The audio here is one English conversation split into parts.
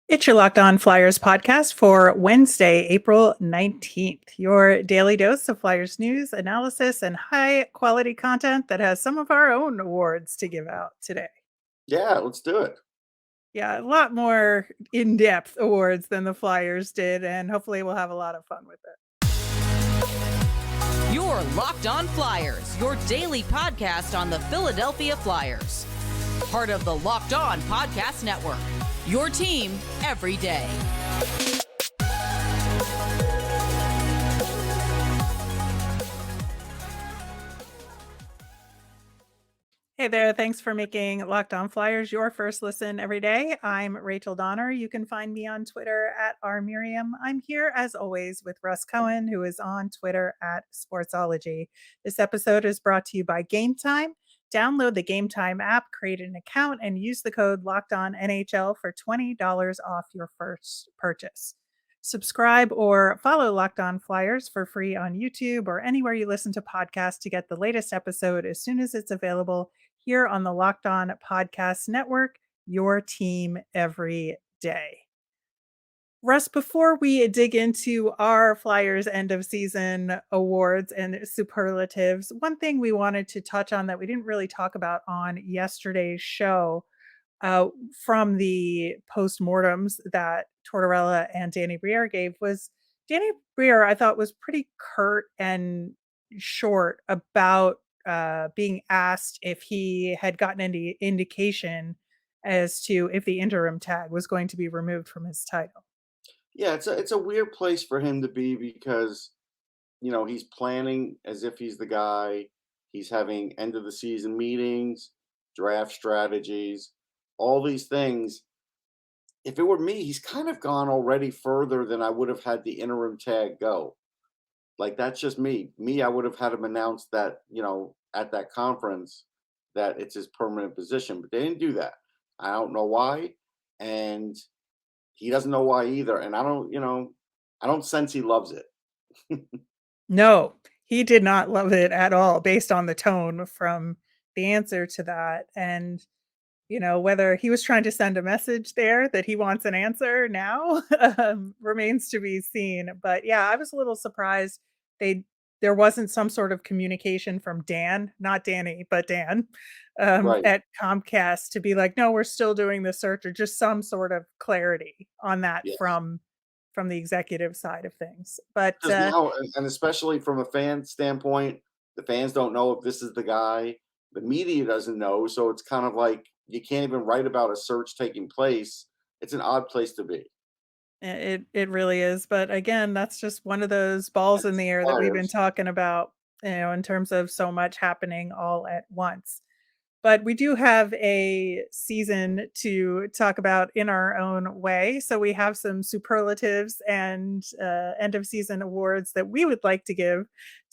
It's your Locked On Flyers podcast for Wednesday, April 19th. Your daily dose of Flyers news, analysis, and high quality content that has some of our own awards to give out today. Yeah, let's do it. Yeah, a lot more in depth awards than the Flyers did, and hopefully we'll have a lot of fun with it. Your Locked On Flyers, your daily podcast on the Philadelphia Flyers. Part of the Locked On Podcast Network. Your team every day. Hey there, thanks for making Locked On Flyers your first listen every day. I'm Rachel Donner. You can find me on Twitter at rmiriam. I'm here as always with Russ Cohen, who is on Twitter at Sportsology. This episode is brought to you by Gametime. Download the Gametime app, create an account, and use the code LOCKEDONNHL for $20 off your first purchase. Subscribe or follow Locked On Flyers for free on YouTube or anywhere you listen to podcasts to get the latest episode as soon as it's available here on the Locked On Podcast Network, your team every day. Russ, before we dig into our Flyers end of season awards and superlatives, one thing we wanted to touch on that we didn't really talk about on yesterday's show uh, from the postmortems that Tortorella and Danny Briere gave was Danny Briere, I thought, was pretty curt and short about being asked if he had gotten any indication as to if the interim tag was going to be removed from his title. Yeah, it's a weird place for him to be because he's planning as if he's the guy. He's having end of the season meetings, draft strategies, all these things. If it were me, he's kind of gone already further than I would have had the interim tag go. Like that's just me. I would have had him announce that, at that conference that it's his permanent position, but they didn't do that. I don't know why. And he doesn't know why either, and I don't sense he loves it. No, he did not love it at all based on the tone from the answer to that. And, whether he was trying to send a message there that he wants an answer now remains to be seen. But yeah, I was a little surprised they there wasn't some sort of communication from Dan, not Danny, but Dan, Right. at Comcast to be like, no, we're still doing the search, or just some sort of clarity on that Yes. from the executive side of things. But Because now, and especially from a fan standpoint, the fans don't know if this is the guy. The media doesn't know, so it's kind of like you can't even write about a search taking place. It's an odd place to be. it really is, but again, that's just one of those balls in It's the air that we've been Flyers. talking about, in terms of so much happening all at once. But we do have a season to talk about in our own way, so we have some superlatives and, end of season awards that we would like to give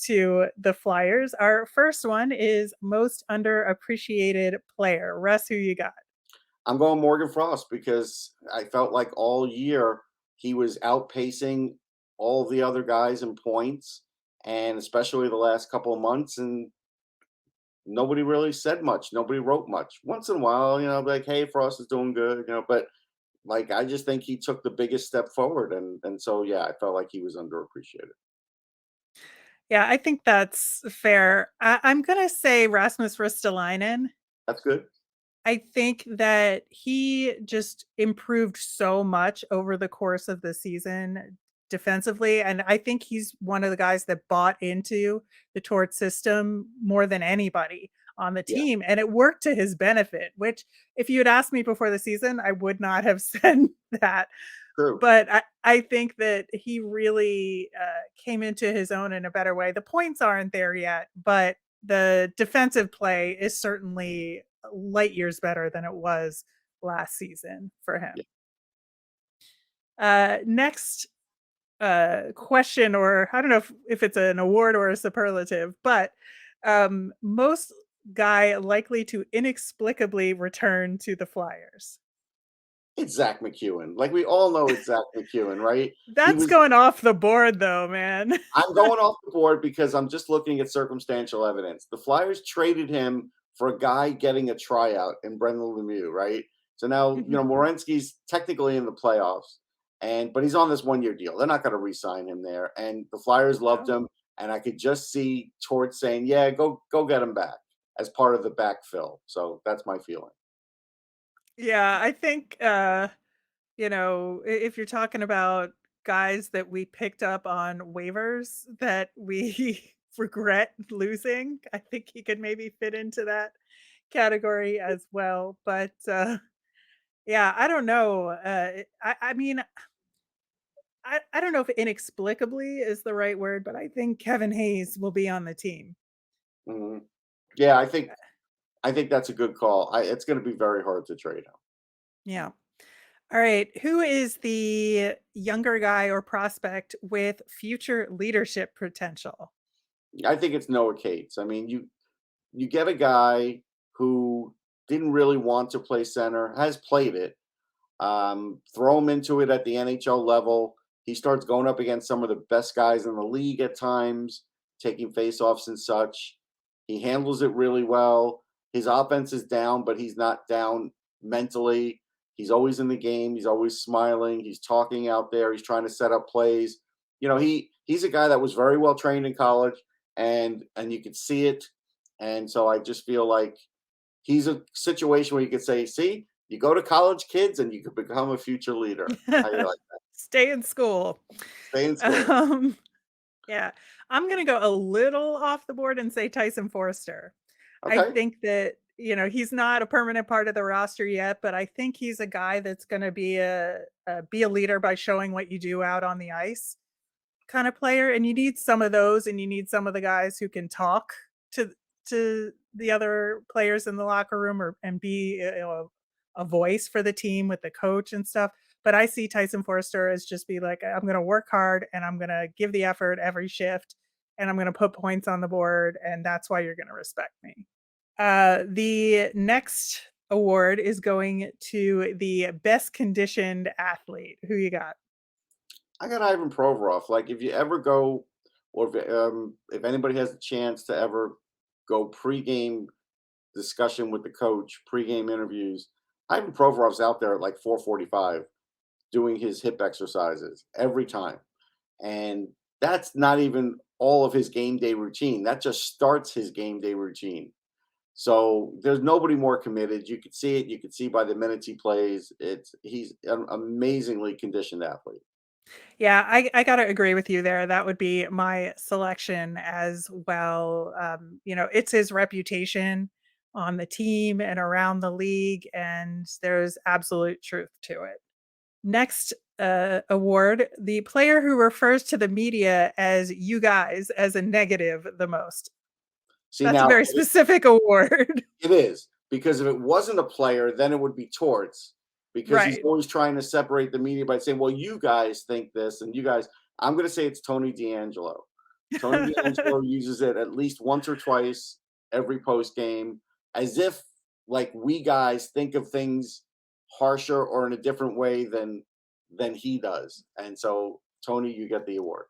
to the Flyers. Our first one is most underappreciated player. Russ, who you got? I'm going Morgan Frost because I felt like all year he was outpacing all the other guys in points, and especially the last couple of months. And nobody really said much. Nobody wrote much. Once in a while, like, hey, Frost is doing good, but like I just think he took the biggest step forward, and so yeah, I felt like he was underappreciated. Yeah, I think that's fair. I'm gonna say Rasmus Ristolainen. That's good. I think that he just improved so much over the course of the season defensively, and I think he's one of the guys that bought into the Tort system more than anybody on the Yeah, team, and it worked to his benefit, which if you had asked me before the season, I would not have said that. true. But I think that he really, came into his own in a better way. The points aren't there yet, but the defensive play is certainly light years better than it was last season for him. Yeah. Next, question, or I don't know if it's an award or a superlative, but, most guy likely to inexplicably return to the Flyers. It's Zach McEwen. Like we all know it's Zach McEwen, right? He That's was going off the board though, man. I'm going off the board because I'm just looking at circumstantial evidence. The Flyers traded him for a guy getting a tryout in Brendan Lemieux, right? So now, Mhm. Morensky's technically in the playoffs, but he's on this 1 year deal. They're not going to re-sign him there. And the Flyers loved No. him, and I could just see Torts saying, "Yeah, go get him back as part of the backfill." So that's my feeling. Yeah, I think if you're talking about guys that we picked up on waivers that we regret losing, I think he could maybe fit into that category as well. But yeah, I don't know. I mean, I don't know if inexplicably is the right word, but I think Kevin Hayes will be on the team. Mhm. Yeah, I think that's a good call. It's going to be very hard to trade him. Yeah. All right. Who is the younger guy or prospect with future leadership potential? I think it's Noah Cates. I mean, you get a guy who didn't really want to play center, has played it. Throw him into it at the NHL level. He starts going up against some of the best guys in the league at times, taking faceoffs and such. He handles it really well. His offense is down, but he's not down mentally. He's always in the game. He's always smiling. He's talking out there. He's trying to set up plays. He's a guy that was very well trained in college, and you could see it. And so I just feel like he's a situation where you could say, "See, you go to college, kids, and you could become a future leader." How you like that? Stay in school. Stay in school. Um, yeah, I'm gonna go a little off the board and say Tyson Forster. I Okay. think that, he's not a permanent part of the roster yet, but I think he's a guy that's gonna be a leader by showing what you do out on the ice kind of player, and you need some of those, and you need some of the guys who can talk to the other players in the locker room and be a voice for the team with the coach and stuff. But I see Tyson Forster as just be like, I'm going to work hard and I'm going to give the effort every shift and I'm going to put points on the board, and that's why you're going to respect me. The next award is going to the best conditioned athlete. Who you got? I got Ivan Provorov. Like, if you ever go, or if anybody has a chance to ever go pregame discussion with the coach, pregame interviews, Ivan Provorov's out there at like 4:45 doing his hip exercises every time. And that's not even all of his game day routine. That just starts his game day routine. So there's nobody more committed. You could see it. You could see by the minutes he plays. He's an amazingly conditioned athlete. Yeah, I gotta agree with you there. That would be my selection as well. It's his reputation on the team and around the league, and there's absolute truth to it. Next award, the player who refers to the media as you guys as a negative the most. See, That's a now very specific award. it is, because if it wasn't a player, then it would be Torts, because he's Right. always trying to separate the media by saying, "Well, you guys think this, and you guys." I'm going to say it's Tony D'Angelo. Tony D'Angelo uses it at least once or twice every post game, as if like we guys think of things harsher or in a different way than he does. And so, Tony, you get the award.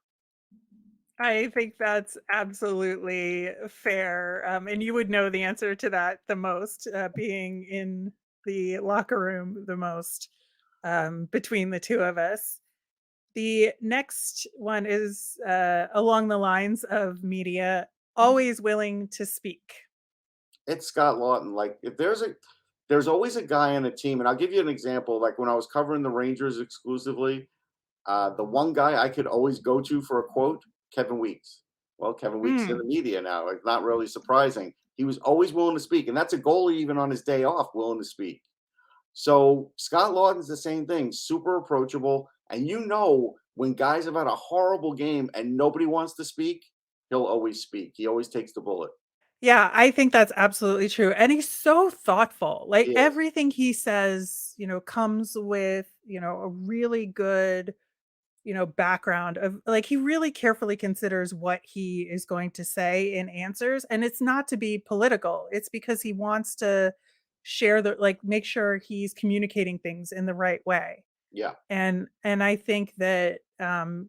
I think that's absolutely fair. And you would know the answer to that the most, being in the locker room the most, between the two of us. The next one is along the lines of media, always willing to speak. It's Scott Lawton. Like, if there's always a guy on a team, and I'll give you an example. Like when I was covering the Rangers exclusively, the one guy I could always go to for a quote, Kevin Weeks. Well, Kevin Weeks is in Mm. the media now. It's not really surprising. He was always willing to speak, and that's a goalie even on his day off, willing to speak. So Scott Lawton's the same thing, super approachable. And when guys have had a horrible game and nobody wants to speak, he'll always speak. He always takes the bullet. Yeah, I think that's absolutely true. And he's so thoughtful. Like He is. everything he says, comes with, a really good background of like he really carefully considers what he is going to say in answers, and it's not to be political. It's because he wants to share the like make sure he's communicating things in the right way. Yeah. And I think that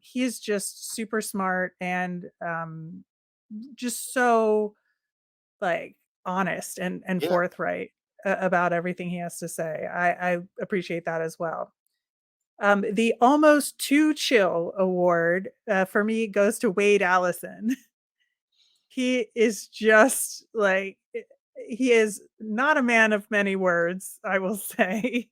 he's just super smart and just so like honest and Yeah. forthright. about everything he has to say. I appreciate that as well. The almost too chill award for me goes to Wade Allison. He is just like he is not a man of many words, I will say.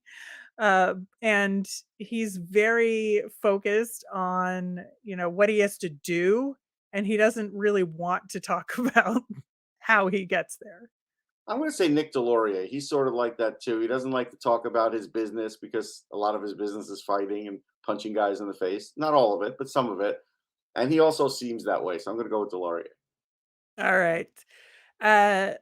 And he's very focused on, what he has to do, and he doesn't really want to talk about how he gets there. I'm going to say Nick Delorier. He's sort of like that too. He doesn't like to talk about his business because a lot of his business is fighting and punching guys in the face. Not all of it, but some of it. And he also seems that way. So I'm going to go with Delorier. All right. Uh,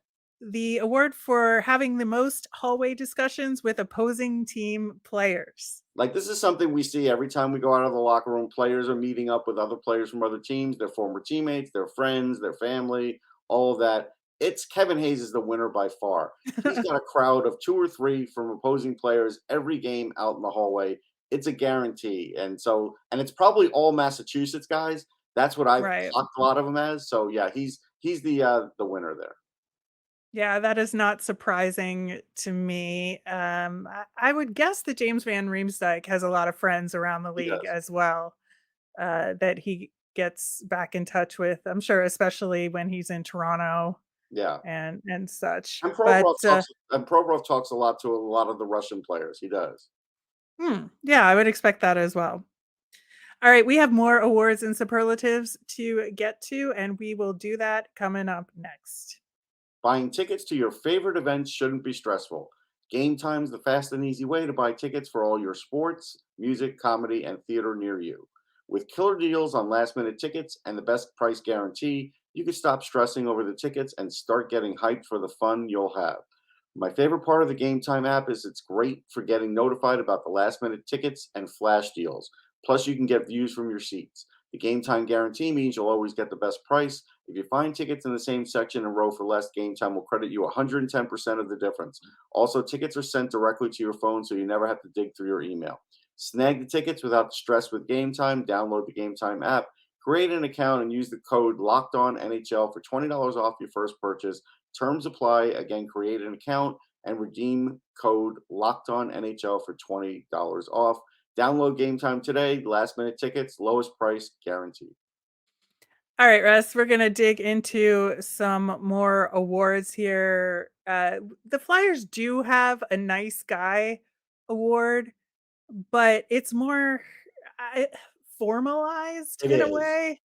the award for having the most hallway discussions with opposing team players. Like, this is something we see every time we go out of the locker room. Players are meeting up with other players from other teams, their former teammates, their friends, their family, all of that. It's Kevin Hayes is the winner by far. He's got a crowd of 2 or 3 from opposing players every game out in the hallway. It's a guarantee. And it's probably all Massachusetts guys. That's what I've Right. clocked a lot of them as. So yeah, he's the winner there. Yeah, that is not surprising to me. I would guess that James Van Riemsdyk has a lot of friends around the He league does. as well, that he gets back in touch with. I'm sure, especially when he's in Toronto Yeah. and such. And But Provorov talks a lot to a lot of the Russian players. He does. yeah, I would expect that as well. All right, we have more awards and superlatives to get to, and we will do that coming up next. Buying tickets to your favorite events shouldn't be stressful. Game Time's the fast and easy way to buy tickets for all your sports, music, comedy, and theater near you. With killer deals on last minute tickets and the best price guarantee, you can stop stressing over the tickets and start getting hyped for the fun you'll have. My favorite part of the Game Time app is it's great for getting notified about the last minute tickets and flash deals. Plus, you can get views from your seats. The Game Time guarantee means you'll always get the best price. If you find tickets in the same section and row for less, Game Time will credit you 110% of the difference. Also, tickets are sent directly to your phone so you never have to dig through your email. Snag the tickets without the stress with Game Time. Download the Game Time app, create an account, and use the code LOCKEDONNHL for $20 off your first purchase. Terms apply. Again, create an account and redeem code LOCKEDONNHL for $20 off. Download Game Time today. Last minute tickets, lowest price guaranteed. All right, Russ, we're going to dig into some more awards here. The Flyers do have a nice guy award, but it's more uh, formalized It in a is. way.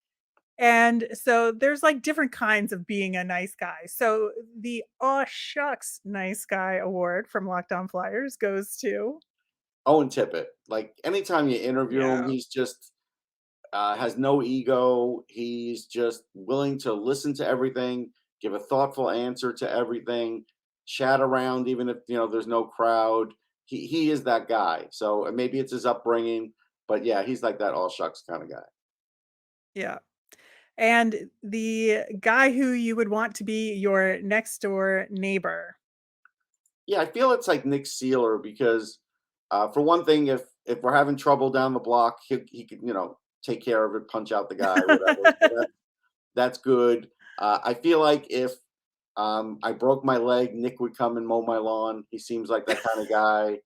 And so there's like different kinds of being a nice guy. So the Aw Shucks Nice Guy award from Locked On Flyers goes to. Owen Tippett. Like, anytime you interview him, Yeah. he's just has no ego. He's just willing to listen to everything, give a thoughtful answer to everything, chat around even if there's no crowd. He is that guy. So maybe it's his upbringing, but yeah, he's like that all shucks kind of guy. Yeah. And the guy who you would want to be your next door neighbor. Yeah, I feel it's like Nick Sealer because, for one thing, if we're having trouble down the block, he could take care of it, punch out the guy, whatever. So that's good. I feel like if I broke my leg, Nick would come and mow my lawn. He seems like that kind of guy.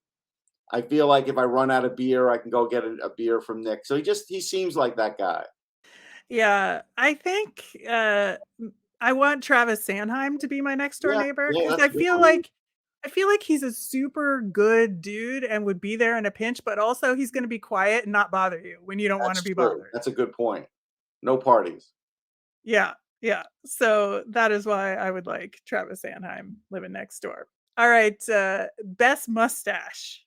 I feel like if I run out of beer, I can go get a beer from Nick. So he seems like that guy. Yeah, I think I want Travis Sanheim to be my next door Yeah, neighbor yeah, because that's a good one. I feel like he's a super good dude and would be there in a pinch, but also he's going to be quiet and not bother you when you don't want to That's be true. bothered. That's a good point. No parties. Yeah, yeah. So that is why I would like Travis Sanheim living next door. All right, best mustache.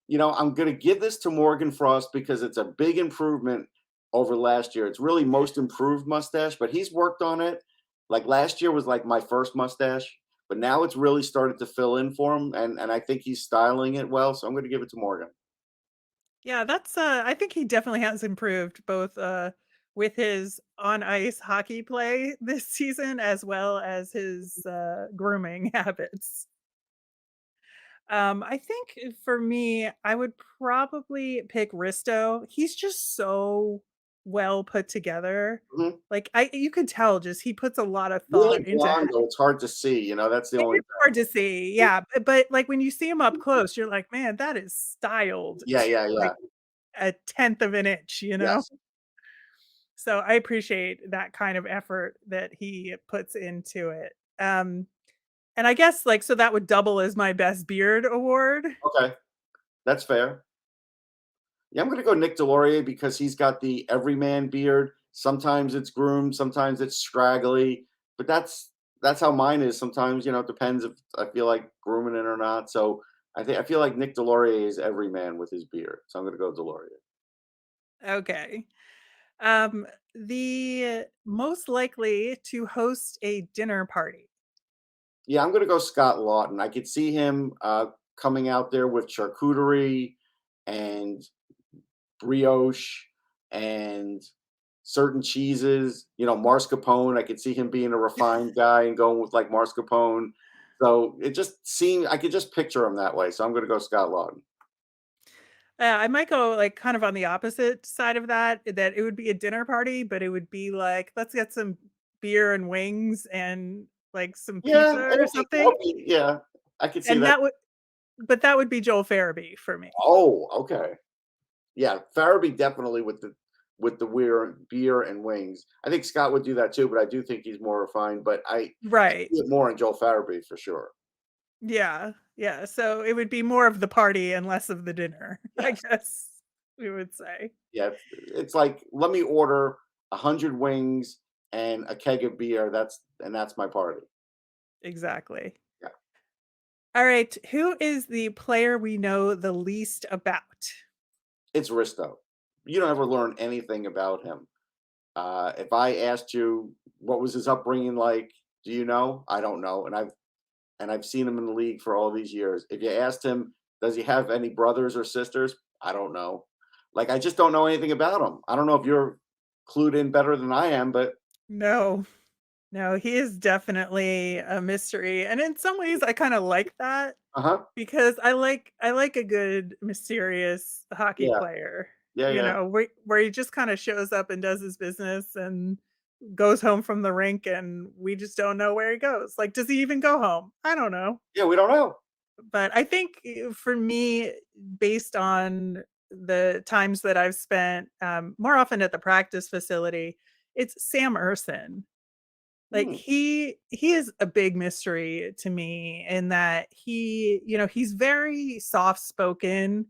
I'm going to give this to Morgan Frost because it's a big improvement over last year. It's really most improved mustache, but he's worked on it. Like, last year was like my first mustache, but now it's really started to fill in for him, and I think he's styling it well. So I'm going to give it to Morgan. Yeah, that's I think he definitely has improved both with his on ice hockey play this season as well as his grooming habits. I think for me, I would probably pick Risto. He's just so well put together. Mhm. Like you could tell just he puts a lot of thought Really into blonde, though, it's hard to see, that's the it only is hard to see, thing. yeah, but, like, when you see him up close, you're like, "Man, that is styled Yeah, to, yeah, like, yeah. a tenth of an inch," you know? Yes. So, I appreciate that kind of effort that he puts into it. And I guess, like, so that would double as my best beard award? Okay, that's fair. Yeah, I'm gonna go Nick Delorier because he's got the everyman beard. Sometimes it's groomed, sometimes it's scraggly, but that's how mine is. Sometimes, it depends if I feel like grooming it or not. So I feel like Nick Delorier is everyman with his beard. So I'm gonna go Delorier. Okay. Um, the most likely to host a dinner party. Yeah, I'm gonna go Scott Lawton. I could see him coming out there with charcuterie and brioche and certain cheeses, mascarpone. I could see him being a refined guy and going with like mascarpone. So it just seemed I could just picture him that way. So I'm going to go Scott Lawton. I might go, like, kind of on the opposite side of that, that it would be a dinner party, but it would be like, "Let's get some beer and wings and, like, some Yeah, pizza or it'll be, something," yeah. I could see and that. that would be Joel Farabee for me. Oh, okay. Yeah, Farabee definitely with the beer and wings. I think Scott would do that too, but I do think he's more refined. But I Right. see it more in Joel Farabee for sure. Yeah, yeah, so it would be more of the party and less of the dinner, I Yes. guess we would say. Yeah, it's like, let me order 100 wings and a keg of beer. That's my party. Exactly. Yeah, Alright, who is the player we know the least about? it's Risto. You don't ever learn anything about him. If I asked you what was his upbringing like, do you know? I don't know, and I've seen him in the league for all these years. If you asked him, does he have any brothers or sisters? I don't know. Like, I just don't know anything about him. I don't know if you're clued in better than I am, but No. No, he is definitely a mystery, and in some ways I kinda like that uh huh, because I like a good mysterious hockey yeah, player, yeah, yeah. where he just kinda shows up and does his business and goes home from the rink and we just don't know where he goes. Like, does he even go home? I don't know. Yeah, we don't know. But I think for me, based on the times that I've spent more often at the practice facility, it's Sam Urson. Like Hmm, he is a big mystery to me in that he's very soft spoken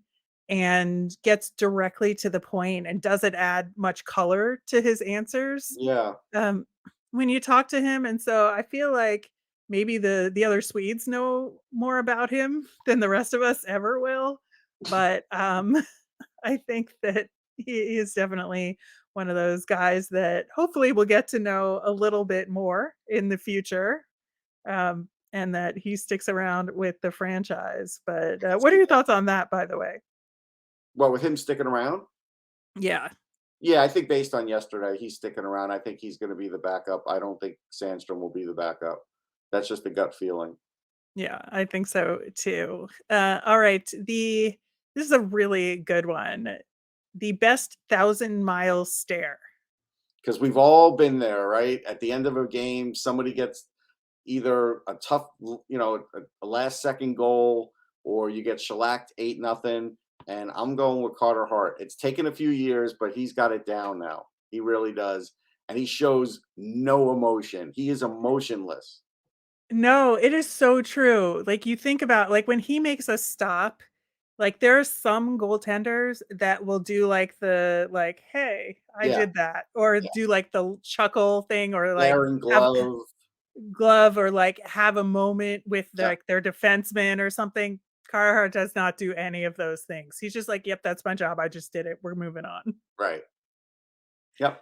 and gets directly to the point and doesn't add much color to his answers yeah. um, when you talk to him, and so I feel like maybe the other Swedes know more about him than the rest of us ever will, but, I think that he is definitely one of those guys that hopefully we'll get to know a little bit more in the future, and that he sticks around with the franchise, but, That's what are good. your thoughts on that, by the way? Well, with him sticking around, Yeah. yeah, I think based on yesterday, he's sticking around. I think he's going to be the backup. I don't think Sandstrom will be the backup. That's just a gut feeling. Yeah, I think so too. All right. This is a really good one. The best 1,000-mile stare. Because we've all been there, right? At the end of a game, somebody gets either a tough, a last second goal, or you get shellacked 8-0. And I'm going with Carter Hart. It's taken a few years, but he's got it down now. He really does. And he shows no emotion. He is emotionless. No, it is so true. Like you think about like when he makes a stop, like there are some goaltenders that will do like the like, hey, I Yeah. did that, or Yeah. do like the chuckle thing, or like Aaron have Glove. glove, or like have a moment with Yeah. like their defenseman or something. Carhartt does not do any of those things. He's just like, "Yep, that's my job. I just did it. We're moving on." Right. Yep.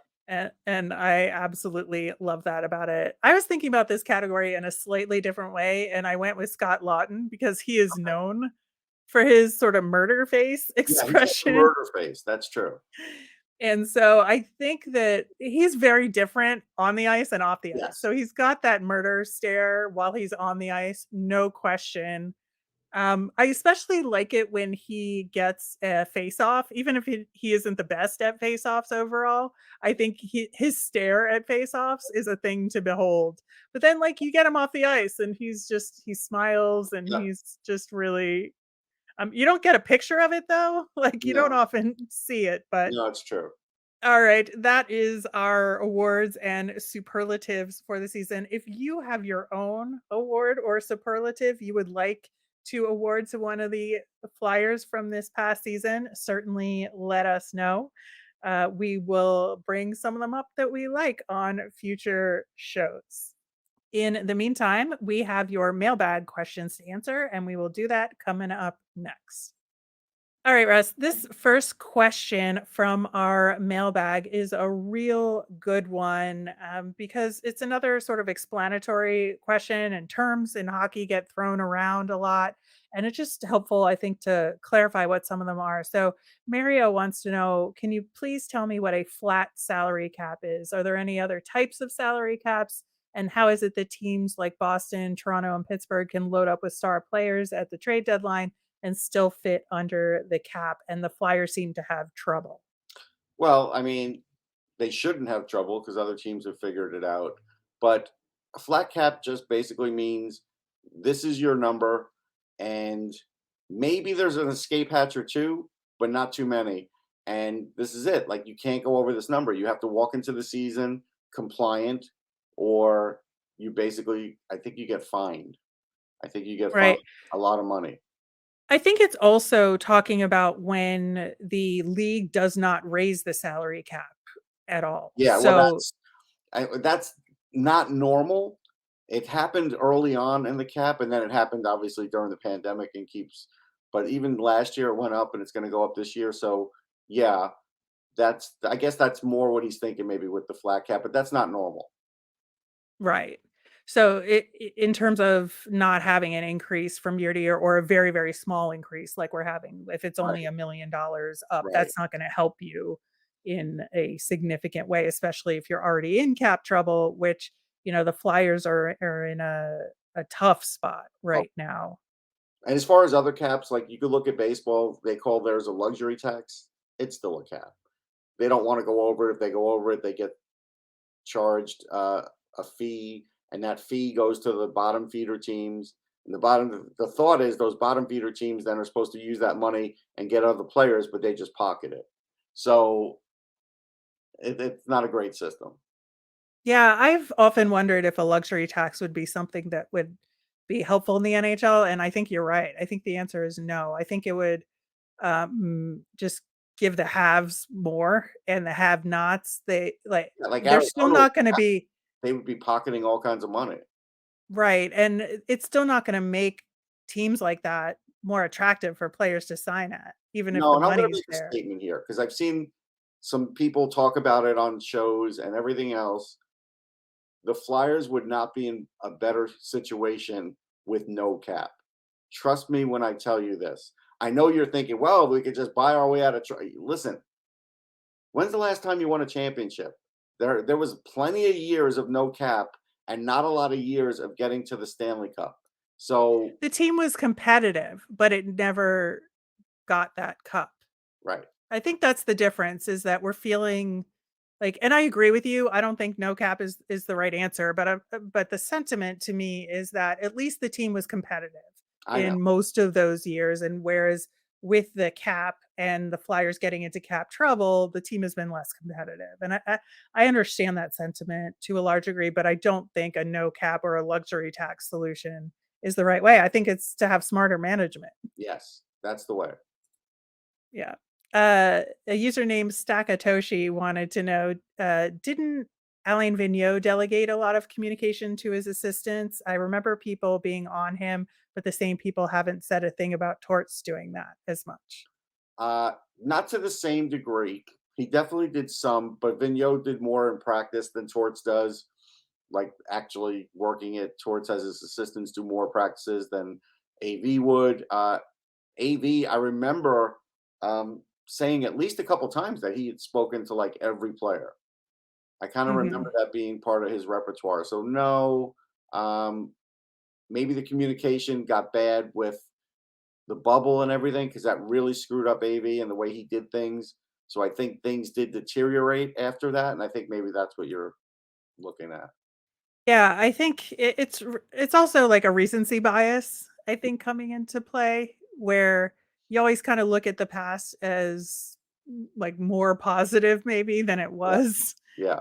And I absolutely love that about it. I was thinking about this category in a slightly different way, and I went with Scott Lawton because he is known for his sort of murder face Yeah, he's got the expression. murder face. That's true. And so I think that he's very different on the ice and off the ice. Yes. So he's got that murder stare while he's on the ice, no question. I especially like it when he gets a face-off, even if he isn't the best at face-offs overall. I think his stare at face-offs is a thing to behold. But then, like, you get him off the ice, and he smiles, and Yeah. he's just really you don't get a picture of it though. Like, you don't No, often see it, but no, it's true. all right, that is our awards and superlatives for the season. If you have your own award or superlative you would like to award to one of the Flyers from this past season, certainly let us know. We will bring some of them up that we like on future shows. In the meantime, we have your mailbag questions to answer, and we will do that coming up next. All right, Russ. This first question from our mailbag is a real good one because it's another sort of explanatory question, and terms in hockey get thrown around a lot. And it's just helpful, I think, to clarify what some of them are. So, Mario wants to know, can you please tell me what a flat salary cap is? Are there any other types of salary caps? And how is it that teams like Boston, Toronto, and Pittsburgh can load up with star players at the trade deadline and still fit under the cap, and the Flyers seem to have trouble? Well, I mean, they shouldn't have trouble because other teams have figured it out. But a flat cap just basically means this is your number, and maybe there's an escape hatch or two, but not too many. And this is it. Like, you can't go over this number. You have to walk into the season compliant, or you basically, I think you get fined. I think you get fined Right. a lot of money. I think it's also talking about when the league does not raise the salary cap at all. Yeah, well, So that's not normal. It happened early on in the cap, and then it happened obviously during the pandemic and keeps. But even last year it went up, and it's going to go up this year. So yeah, that's I guess that's more what he's thinking maybe with the flat cap, but that's not normal. right. So in terms of not having an increase from year to year, or a very, very small increase like we're having, if it's only Right, $1 million up, right. that's not going to help you in a significant way, especially if you're already in cap trouble, which, the Flyers are in a tough spot Oh, right now. and as far as other caps, like you could look at baseball, they call theirs a luxury tax. It's still a cap. They don't want to go over it. If they go over it, they get charged a fee, and that fee goes to the bottom feeder teams. And the thought is those bottom feeder teams then are supposed to use that money and get other players, but they just pocket it. So it's not a great system. Yeah, I've often wondered if a luxury tax would be something that would be helpful in the NHL, and I think you're right. I think the answer is no. I think it would just give the haves more, and the have-nots, Yeah, like they're still Arizona, not gonna be they would be pocketing all kinds of money. right, and it's still not gonna make teams like that more attractive for players to sign at, even if No, the and I'm going to money's make a there. statement here because I've seen some people talk about it on shows and everything else. The Flyers would not be in a better situation with no cap. Trust me when I tell you this. I know you're thinking, well, we could just buy our way out of. Listen, when's the last time you won a championship? There was plenty of years of no cap and not a lot of years of getting to the Stanley Cup. So, The team was competitive, but it never got that cup. right. I think that's the difference, is that we're feeling like, and I agree with you. I don't think no cap is the right answer, but the sentiment to me is that at least the team was competitive I know. in most of those years, and whereas with the cap and the Flyers getting into cap trouble, the team has been less competitive. And I understand that sentiment to a large degree, but I don't think a no cap or a luxury tax solution is the right way. I think it's to have smarter management. Yes, that's the way. Yeah. A user named Stackatoshi wanted to know, didn't Alain Vigneault delegate a lot of communication to his assistants? I remember people being on him, but the same people haven't said a thing about Torts doing that as much. Uh, Not to the same degree. He definitely did some, but Vigneault did more in practice than Torts does. Like actually working it. Torts has his assistants do more practices than AV would. AV, I remember saying at least a couple times that he had spoken to like every player. I kind of remember Mhm. that being part of his repertoire. So no, maybe the communication got bad with the bubble and everything, because that really screwed up AV and the way he did things. So I think things did deteriorate after that, and I think maybe that's what you're looking at. Yeah, I think it's also like a recency bias, I think, coming into play, where you always kind of look at the past as like more positive maybe than it Yeah, was. yeah,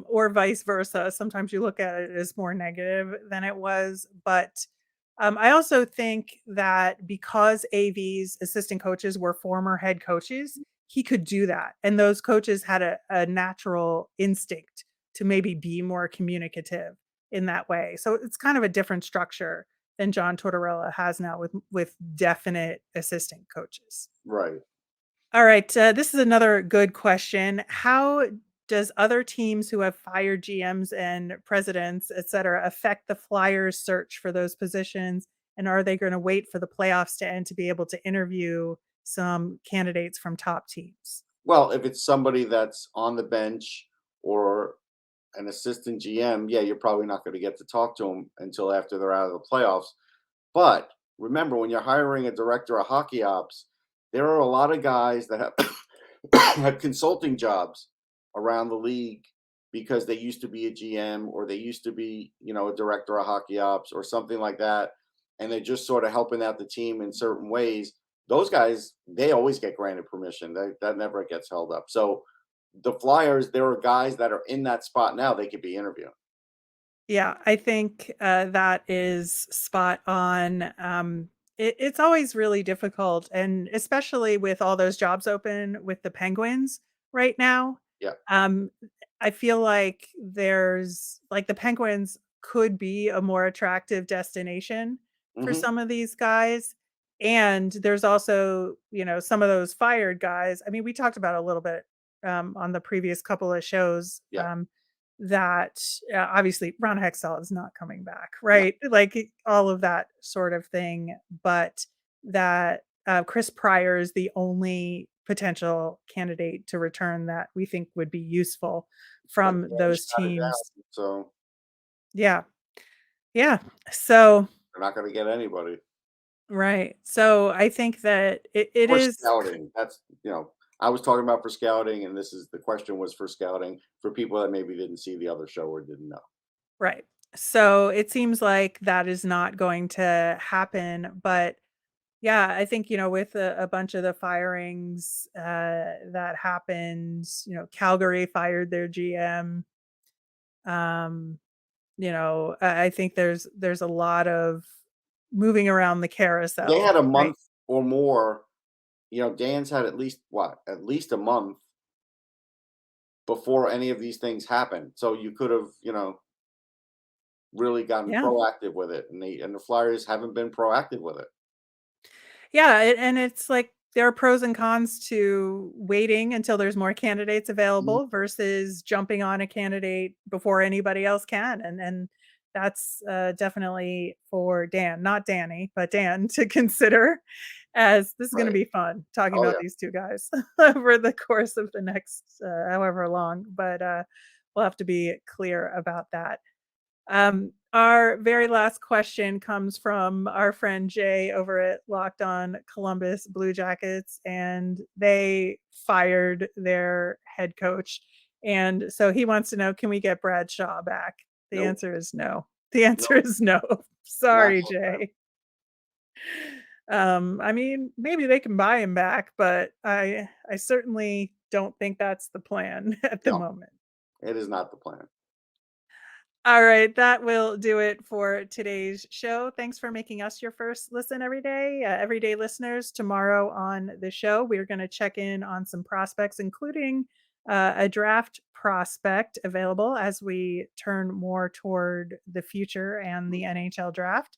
Or vice versa. Sometimes you look at it as more negative than it was. But I also think that because AV's assistant coaches were former head coaches, he could do that. And those coaches had a natural instinct to maybe be more communicative in that way. So it's kind of a different structure than John Tortorella has now with definite assistant coaches. right. All right, this is another good question. How does other teams who have fired GMs and presidents, et cetera, affect the Flyers' search for those positions? And are they going to wait for the playoffs to end to be able to interview some candidates from top teams? Well, if it's somebody that's on the bench or an assistant GM, yeah, you're probably not going to get to talk to them until after they're out of the playoffs. But remember, when you're hiring a director of hockey ops, there are a lot of guys that have had consulting jobs around the league because they used to be a GM or they used to be, a director of hockey ops or something like that. And they're just sort of helping out the team in certain ways. Those guys, they always get granted permission. That never gets held up. So the Flyers, there are guys that are in that spot now they could be interviewing. Yeah, I think that is spot on. It's always really difficult, and especially with all those jobs open with the Penguins right now. Yeah. Um, I feel like there's like the Penguins could be a more attractive destination for Hmm. some of these guys. And there's also, some of those fired guys. I mean, we talked about it a little bit on the previous couple of shows. Yeah. That obviously Ron Hextall is not coming back, No. right? Like all of that sort of thing. But that Chris Pryor is the only potential candidate to return that we think would be useful But from yeah, he's those got it teams. down. So Yeah. Yeah. So, they're not going to get anybody. right. So I think that it For is scouting, that's, I was talking about for scouting, and the question was for scouting for people that maybe didn't see the other show or didn't know. right. So it seems like that is not going to happen. But yeah, I think, with a bunch of the firings that happened, Calgary fired their GM. Um, I think there's a lot of moving around the They carousel, had a right? month or more. Dan's had at least what? At least a month before any of these things happened. So you could have, really gotten Yeah. proactive with it, and the Flyers haven't been proactive with it. Yeah, and it's like there are pros and cons to waiting until there's more candidates Mhm. available versus jumping on a candidate before anybody else can, and that's definitely for Dan, not Danny, but Dan to consider. As this is going to Right. be fun talking Oh about yeah. these two guys over the course of the next however long, but we'll have to be clear about that. Our very last question comes from our friend Jay over at Locked On Columbus Blue Jackets, and they fired their head coach. And so he wants to know, can we get Bradshaw back? The Nope. answer is no. The answer Nope. is no. Not Sorry, going to. Jay. I mean, maybe they can buy him back, but I certainly don't think that's the plan at the No, moment. it is not the plan. All right, that will do it for today's show. Thanks for making us your first listen everyday listeners. Tomorrow on the show, we're going to check in on some prospects, including a draft prospect available as we turn more toward the future and the NHL draft.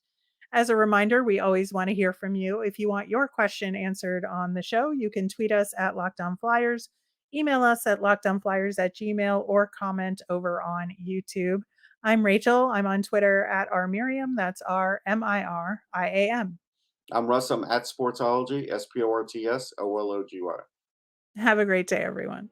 As a reminder, we always want to hear from you. If you want your question answered on the show, you can tweet us at Locked On Flyers, email us at lockedonflyers@gmail, or comment over on YouTube. I'm Rachel. I'm on Twitter at rmiriam. That's RMIRIAM. I'm Russ. I'm at Sportsology, SPORTSOLOGY. Have a great day, everyone.